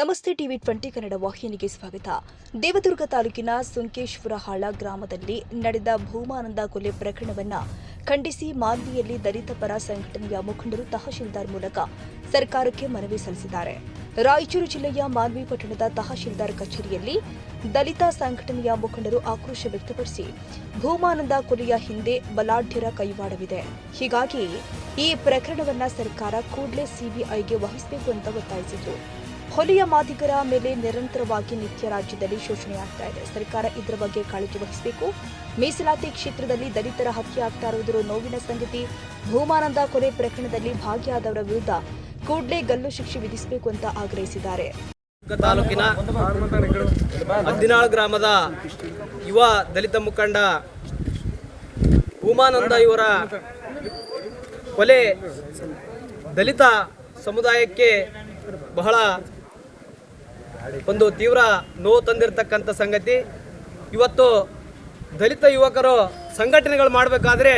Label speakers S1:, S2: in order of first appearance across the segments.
S1: ನಮಸ್ತೆ ಟಿವಿ 20 ಕನ್ನಡ ವಾಹಿನಿಗೆ ಸ್ವಾಗತ. ದೇವದುರ್ಗ ತಾಲೂಕಿನ ಸುಂಕೇಶ್ವರಹಾಳ ಗ್ರಾಮದಲ್ಲಿ ನಡೆದ ಭೂಮಾನಂದ ಕೊಲೆ ಪ್ರಕರಣವನ್ನು ಖಂಡಿಸಿ ಮಾನ್ವಿಯಲ್ಲಿ ದಲಿತ ಪರ ಸಂಘಟನೆಯ ಮುಖಂಡರು ತಹಶೀಲ್ದಾರ್ ಮೂಲಕ ಸರ್ಕಾರಕ್ಕೆ ಮನವಿ ಸಲ್ಲಿಸಿದ್ದಾರೆ. ರಾಯಚೂರು ಜಿಲ್ಲೆಯ ಮಾನ್ವಿ ಪಟ್ಟಣದ ತಹಶೀಲ್ದಾರ್ ಕಚೇರಿಯಲ್ಲಿ ದಲಿತ ಸಂಘಟನೆಯ ಮುಖಂಡರು ಆಕ್ರೋಶ ವ್ಯಕ್ತಪಡಿಸಿ ಭೂಮಾನಂದ ಕೊಲೆಯ ಹಿಂದೆ ಬಲಾಢ್ಯರ ಕೈವಾಡವಿದೆ, ಹೀಗಾಗಿ ಈ ಪ್ರಕರಣವನ್ನು ಸರ್ಕಾರ ಕೂಡಲೇ ಸಿಬಿಐಗೆ ವಹಿಸಬೇಕು ಅಂತ ಒತ್ತಾಯಿಸಿದರು. ಹೊಲೆಯ ಮಾದಿಗರ ಮೇಲೆ ನಿರಂತರವಾಗಿ ನಿತ್ಯ ರಾಜ್ಯದಲ್ಲಿ ಶೋಷಣೆಯಾಗ್ತಾ ಇದೆ. ಸರ್ಕಾರ ಇದರ ಬಗ್ಗೆ ಕಾಳಜಿ ವಹಿಸಬೇಕು. ಮೀಸಲಾತಿ ಕ್ಷೇತ್ರದಲ್ಲಿ ದಲಿತರ ಹತ್ಯೆ ಆಗ್ತಾ ಇರುವುದು ನೋವಿನ ಸಂಗತಿ. ಭೂಮಾನಂದ ಕೊಲೆ ಪ್ರಕರಣದಲ್ಲಿ ಭಾಗಿಯಾದವರ ವಿರುದ್ಧ ಕೂಡಲೇ ಗಲ್ಲು ಶಿಕ್ಷೆ ವಿಧಿಸಬೇಕು ಅಂತ ಆಗ್ರಹಿಸಿದ್ದಾರೆ.
S2: ತಾಲೂಕಿನ ಹದ್ದಿನಾಳ್ ಗ್ರಾಮದ ಯುವ ದಲಿತ ಮುಖಂಡ ಭೂಮಾನಂದ ಇವರ ಕೊಲೆ ದಲಿತ ಸಮುದಾಯಕ್ಕೆ ಬಹಳ ಒಂದು ತೀವ್ರ ನೋವು ತಂದಿರತಕ್ಕಂಥ ಸಂಗತಿ. ಇವತ್ತು ದಲಿತ ಯುವಕರು ಸಂಘಟನೆಗಳು ಮಾಡಬೇಕಾದ್ರೆ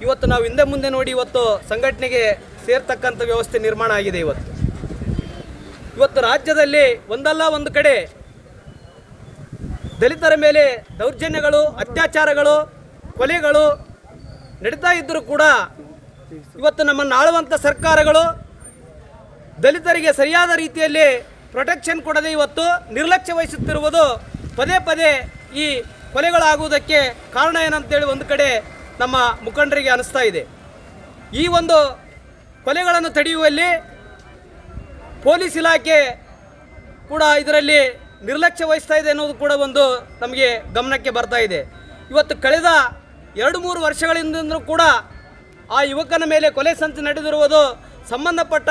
S2: ಇವತ್ತು ನಾವು ಹಿಂದೆ ಮುಂದೆ ನೋಡಿ ಇವತ್ತು ಸಂಘಟನೆಗೆ ಸೇರ್ತಕ್ಕಂಥ ವ್ಯವಸ್ಥೆ ನಿರ್ಮಾಣ ಆಗಿದೆ. ಇವತ್ತು ರಾಜ್ಯದಲ್ಲಿ ಒಂದಲ್ಲ ಒಂದು ಕಡೆ ದಲಿತರ ಮೇಲೆ ದೌರ್ಜನ್ಯಗಳು, ಅತ್ಯಾಚಾರಗಳು, ಕೊಲೆಗಳು ನಡೀತಾ ಇದ್ದರೂ ಕೂಡ ಇವತ್ತು ನಮ್ಮನ್ನು ಆಳುವಂಥ ಸರ್ಕಾರಗಳು ದಲಿತರಿಗೆ ಸರಿಯಾದ ರೀತಿಯಲ್ಲಿ ಪ್ರೊಟೆಕ್ಷನ್ ಕೊಡದೆ ಇವತ್ತು ನಿರ್ಲಕ್ಷ್ಯ ವಹಿಸುತ್ತಿರುವುದು ಪದೇ ಪದೇ ಈ ಕೊಲೆಗಳಾಗುವುದಕ್ಕೆ ಕಾರಣ ಏನಂತೇಳಿ ಒಂದು ಕಡೆ ನಮ್ಮ ಮುಖಂಡರಿಗೆ ಅನಿಸ್ತಾ ಇದೆ. ಈ ಒಂದು ಕೊಲೆಗಳನ್ನು ತಡೆಯುವಲ್ಲಿ ಪೊಲೀಸ್ ಇಲಾಖೆ ಕೂಡ ಇದರಲ್ಲಿ ನಿರ್ಲಕ್ಷ್ಯ ವಹಿಸ್ತಾ ಇದೆ ಅನ್ನೋದು ಕೂಡ ಒಂದು ನಮಗೆ ಗಮನಕ್ಕೆ ಬರ್ತಾ ಇದೆ. ಇವತ್ತು ಕಳೆದ 2-3 ವರ್ಷಗಳಿಂದ ಕೂಡ ಆ ಯುವಕನ ಮೇಲೆ ಕೊಲೆ ಸಂಚು ನಡೆದಿರುವುದು ಸಂಬಂಧಪಟ್ಟ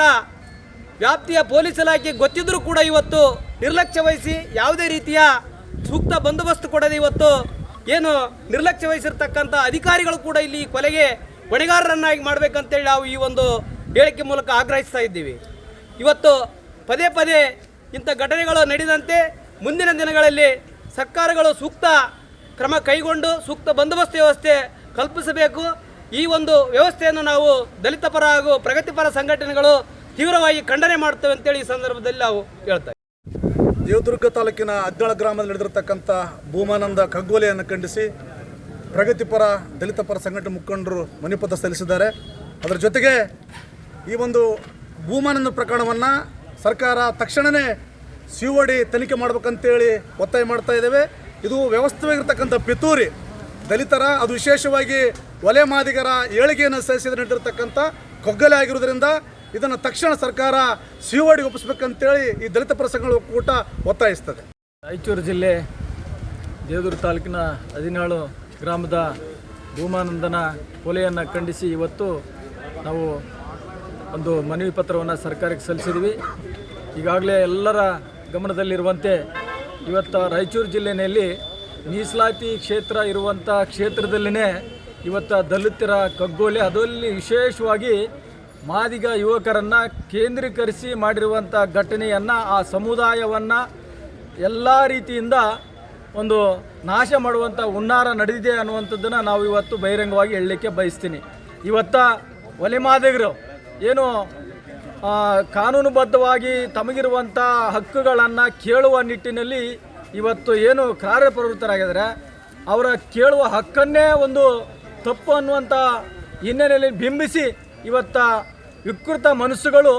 S2: ವ್ಯಾಪ್ತಿಯ ಪೊಲೀಸ್ ಇಲಾಖೆ ಗೊತ್ತಿದ್ದರೂ ಕೂಡ ಇವತ್ತು ನಿರ್ಲಕ್ಷ್ಯ ವಹಿಸಿ ಯಾವುದೇ ರೀತಿಯ ಸೂಕ್ತ ಬಂದೋಬಸ್ತ್ ಕೊಡದೆ ಇವತ್ತು ಏನು ನಿರ್ಲಕ್ಷ್ಯ ವಹಿಸಿರ್ತಕ್ಕಂಥ ಅಧಿಕಾರಿಗಳು ಕೂಡ ಇಲ್ಲಿ ಕೊಲೆಗೆ ಹೊಣೆಗಾರರನ್ನಾಗಿ ಮಾಡಬೇಕಂತೇಳಿ ನಾವು ಈ ಒಂದು ಹೇಳಿಕೆ ಮೂಲಕ ಆಗ್ರಹಿಸ್ತಾ ಇದ್ದೀವಿ. ಇವತ್ತು ಪದೇ ಪದೇ ಇಂಥ ಘಟನೆಗಳು ನಡೆದಂತೆ ಮುಂದಿನ ದಿನಗಳಲ್ಲಿ ಸರ್ಕಾರಗಳು ಸೂಕ್ತ ಕ್ರಮ ಕೈಗೊಂಡು ಸೂಕ್ತ ಬಂದೋಬಸ್ತ್ ವ್ಯವಸ್ಥೆ ಕಲ್ಪಿಸಬೇಕು. ಈ ಒಂದು ವ್ಯವಸ್ಥೆಯನ್ನು ನಾವು ದಲಿತ ಪರ ಹಾಗೂ ಪ್ರಗತಿಪರ ಸಂಘಟನೆಗಳು ತೀವ್ರವಾಗಿ ಖಂಡನೆ ಮಾಡ್ತೇವೆ ಅಂತೇಳಿ ಈ ಸಂದರ್ಭದಲ್ಲಿ ನಾವು ಹೇಳ್ತೇವೆ.
S3: ದೇವದುರ್ಗ ತಾಲೂಕಿನ ಹದ್ದಿನಾಳ ಗ್ರಾಮದಲ್ಲಿ ನಡೆದಿರತಕ್ಕಂಥ ಭೂಮಾನಂದ ಕಗ್ಗೊಲೆಯನ್ನು ಖಂಡಿಸಿ ಪ್ರಗತಿಪರ ದಲಿತ ಪರ ಸಂಘಟನೆ ಮುಖಂಡರು ಮನವಿ ಸಲ್ಲಿಸಿದ್ದಾರೆ. ಅದರ ಜೊತೆಗೆ ಈ ಒಂದು ಭೂಮಾನಂದ ಪ್ರಕರಣವನ್ನು ಸರ್ಕಾರ ತಕ್ಷಣವೇ COD ತನಿಖೆ ಮಾಡಬೇಕಂತೇಳಿ ಒತ್ತಾಯ ಮಾಡ್ತಾ ಇದ್ದೇವೆ. ಇದು ವ್ಯವಸ್ಥಿತವಾಗಿರ್ತಕ್ಕಂಥ ಪಿತೂರಿ ದಲಿತರ, ಅದು ವಿಶೇಷವಾಗಿ ಒಲೆ ಮಾದಿಗರ ಏಳಿಗೆಯನ್ನು ಸಹಿಸಿದ ನಡೆದಿರತಕ್ಕಂಥ ಕೊಗ್ಗಲೆ ಆಗಿರುವುದರಿಂದ ಇದನ್ನು ತಕ್ಷಣ ಸರ್ಕಾರ COD ಒಪ್ಪಿಸಬೇಕಂತೇಳಿ ಈ ದಲಿತ ಪರ ಸಂಘಗಳ ಒಕ್ಕೂಟ ಒತ್ತಾಯಿಸ್ತದೆ.
S4: ರಾಯಚೂರು ಜಿಲ್ಲೆ ದೇವದುರ್ಗ ತಾಲೂಕಿನ ಹದಿನಾಳು ಗ್ರಾಮದ ಭೂಮಾನಂದನ ಕೊಲೆಯನ್ನು ಖಂಡಿಸಿ ಇವತ್ತು ನಾವು ಒಂದು ಮನವಿ ಪತ್ರವನ್ನು ಸರ್ಕಾರಕ್ಕೆ ಸಲ್ಲಿಸಿದ್ವಿ. ಈಗಾಗಲೇ ಎಲ್ಲರ ಗಮನದಲ್ಲಿರುವಂತೆ ಇವತ್ತು ರಾಯಚೂರು ಜಿಲ್ಲೆಯಲ್ಲಿ ಮೀಸಲಾತಿ ಕ್ಷೇತ್ರ ಇರುವಂಥ ಕ್ಷೇತ್ರದಲ್ಲಿನೇ ಇವತ್ತು ದಲಿತರ ಕಗ್ಗೊಲೆ, ಅದರಲ್ಲಿ ವಿಶೇಷವಾಗಿ ಮಾದಿಗ ಯುವಕರನ್ನು ಕೇಂದ್ರೀಕರಿಸಿ ಮಾಡಿರುವಂಥ ಘಟನೆಯನ್ನು, ಆ ಸಮುದಾಯವನ್ನು ಎಲ್ಲ ರೀತಿಯಿಂದ ಒಂದು ನಾಶ ಮಾಡುವಂಥ ಹುನ್ನಾರ ನಡೆದಿದೆ ಅನ್ನುವಂಥದ್ದನ್ನು ನಾವು ಇವತ್ತು ಬಹಿರಂಗವಾಗಿ ಹೇಳಲಿಕ್ಕೆ ಬಯಸ್ತೀನಿ. ಇವತ್ತು ಒಲೆ ಮಾದಿಗರು ಏನು ಕಾನೂನುಬದ್ಧವಾಗಿ ತಮಗಿರುವಂಥ ಹಕ್ಕುಗಳನ್ನು ಕೇಳುವ ನಿಟ್ಟಿನಲ್ಲಿ ಇವತ್ತು ಏನು ಕಾರ್ಯಪ್ರವೃತ್ತರಾಗಿದ್ದಾರೆ, ಅವರ ಕೇಳುವ ಹಕ್ಕನ್ನೇ ಒಂದು ತಪ್ಪು ಅನ್ನುವಂಥ ಹಿನ್ನೆಲೆಯಲ್ಲಿ ಬಿಂಬಿಸಿ ಇವತ್ತು ವಿಕೃತ ಮನಸ್ಸುಗಳು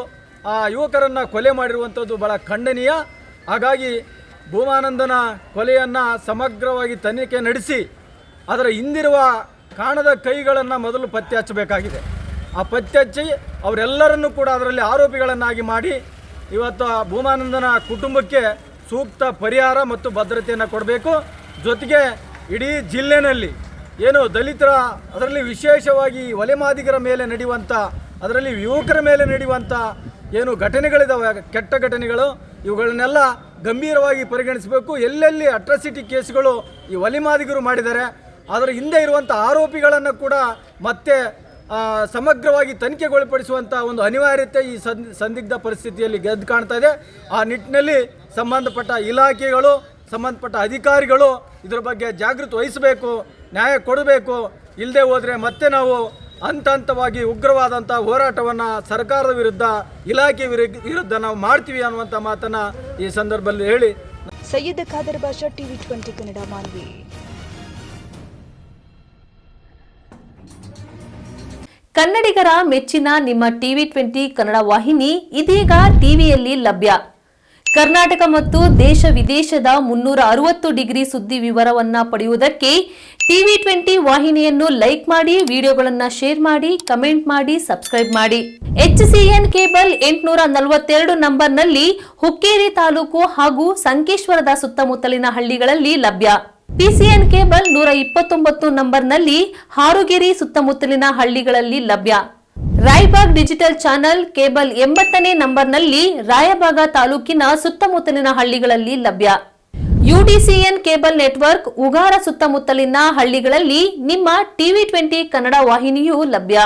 S4: ಆ ಯುವಕರನ್ನು ಕೊಲೆ ಮಾಡಿರುವಂಥದ್ದು ಭಾಳ ಖಂಡನೀಯ. ಹಾಗಾಗಿ ಭೂಮಾನಂದನ ಕೊಲೆಯನ್ನು ಸಮಗ್ರವಾಗಿ ತನಿಖೆ ನಡೆಸಿ ಅದರ ಹಿಂದಿರುವ ಕಾಣದ ಕೈಗಳನ್ನು ಮೊದಲು ಪತ್ತೆ ಹಚ್ಚಬೇಕಾಗಿದೆ. ಆ ಪತ್ತೆ ಹಚ್ಚಿ ಅವರೆಲ್ಲರನ್ನೂ ಕೂಡ ಅದರಲ್ಲಿ ಆರೋಪಿಗಳನ್ನಾಗಿ ಮಾಡಿ ಇವತ್ತು ಭೂಮಾನಂದನ ಕುಟುಂಬಕ್ಕೆ ಸೂಕ್ತ ಪರಿಹಾರ ಮತ್ತು ಭದ್ರತೆಯನ್ನು ಕೊಡಬೇಕು. ಜೊತೆಗೆ ಇಡೀ ಜಿಲ್ಲೆಯಲ್ಲಿ ಏನು ದಲಿತರ, ಅದರಲ್ಲಿ ವಿಶೇಷವಾಗಿ ಒಲೆ ಮಾದಿಗರ ಮೇಲೆ ನಡೆಯುವಂಥ, ಅದರಲ್ಲಿ ಯುವಕರ ಮೇಲೆ ನಡೆಯುವಂಥ ಏನು ಘಟನೆಗಳಿದ್ದಾವೆ, ಕೆಟ್ಟ ಘಟನೆಗಳು, ಇವುಗಳನ್ನೆಲ್ಲ ಗಂಭೀರವಾಗಿ ಪರಿಗಣಿಸಬೇಕು. ಎಲ್ಲೆಲ್ಲಿ ಅಟ್ರಾಸಿಟಿ ಕೇಸ್ಗಳು ಈ ಒಲೆ ಮಾದಿಗರು ಮಾಡಿದ್ದಾರೆ ಅದರ ಹಿಂದೆ ಇರುವಂಥ ಆರೋಪಿಗಳನ್ನು ಕೂಡ ಮತ್ತೆ ಸಮಗ್ರವಾಗಿ ತನಿಖೆಗೊಳಪಡಿಸುವಂಥ ಒಂದು ಅನಿವಾರ್ಯತೆ ಈ ಸಂದಿಗ್ಧ ಪರಿಸ್ಥಿತಿಯಲ್ಲಿ ಗೆದ್ದು ಕಾಣ್ತಾ ಇದೆ. ಆ ನಿಟ್ಟಿನಲ್ಲಿ ಸಂಬಂಧಪಟ್ಟ ಇಲಾಖೆಗಳು, ಸಂಬಂಧಪಟ್ಟ ಅಧಿಕಾರಿಗಳು ಇದರ ಬಗ್ಗೆ ಜಾಗೃತಿ ವಹಿಸಬೇಕು, ನ್ಯಾಯ ಕೊಡಬೇಕು. ಇಲ್ಲದೆ ಹೋದರೆ ಮತ್ತೆ ನಾವು ಹಂತ ಹಂತವಾಗಿ ಉಗ್ರವಾದಂಥ ಹೋರಾಟವನ್ನು ಸರ್ಕಾರದ ವಿರುದ್ಧ, ಇಲಾಖೆ ವಿರುದ್ಧ ನಾವು ಮಾಡ್ತೀವಿ ಅನ್ನುವಂಥ ಮಾತನ್ನು ಈ ಸಂದರ್ಭದಲ್ಲಿ ಹೇಳಿ,
S1: ಸೈಯದ್ ಖಾದರ್ ಬಾಷಾ, ಟಿವಿ 20 ಕನ್ನಡ, ಮಾನ್ವಿ.
S5: ಕನ್ನಡಿಗರ ಮೆಚ್ಚಿನ ನಿಮ್ಮ ಟಿವಿ 20 ಕನ್ನಡ ವಾಹಿನಿ ಇದೀಗ ಟಿವಿಯಲ್ಲಿ ಲಭ್ಯ. ಕರ್ನಾಟಕ ಮತ್ತು ದೇಶ ವಿದೇಶದ 360 ಡಿಗ್ರಿ ಸುದ್ದಿ ವಿವರವನ್ನ ಪಡೆಯುವುದಕ್ಕೆ ಟಿವಿ 20 ವಾಹಿನಿಯನ್ನು ಲೈಕ್ ಮಾಡಿ, ವಿಡಿಯೋಗಳನ್ನು ಶೇರ್ ಮಾಡಿ, ಕಮೆಂಟ್ ಮಾಡಿ, ಸಬ್ಸ್ಕ್ರೈಬ್ ಮಾಡಿ. HCN ಕೇಬಲ್ 842 ನಂಬರ್ನಲ್ಲಿ ಹುಕ್ಕೇರಿ ತಾಲೂಕು ಹಾಗೂ ಸಂಕೇಶ್ವರದ ಸುತ್ತಮುತ್ತಲಿನ ಹಳ್ಳಿಗಳಲ್ಲಿ ಲಭ್ಯ. PCN ಕೇಬಲ್ 129 ನಂಬರ್ನಲ್ಲಿ ಹಾರುಗೆರೆ ಸುತ್ತಮುತ್ತಲಿನ ಹಳ್ಳಿಗಳಲ್ಲಿ ಲಭ್ಯ. ರಾಯಬಾಗ್ ಡಿಜಿಟಲ್ ಚಾನೆಲ್ ಕೇಬಲ್ 80ನೇ ನಂಬರ್ನಲ್ಲಿ ರಾಯಬಾಗ ತಾಲೂಕಿನ ಸುತ್ತಮುತ್ತಲಿನ ಹಳ್ಳಿಗಳಲ್ಲಿ ಲಭ್ಯ. UDCN ಕೇಬಲ್ ನೆಟ್ವರ್ಕ್ ಉಗಾರ ಸುತ್ತಮುತ್ತಲಿನ ಹಳ್ಳಿಗಳಲ್ಲಿ ನಿಮ್ಮ ಟಿವಿ 20 ಕನ್ನಡ ವಾಹಿನಿಯೂ ಲಭ್ಯ.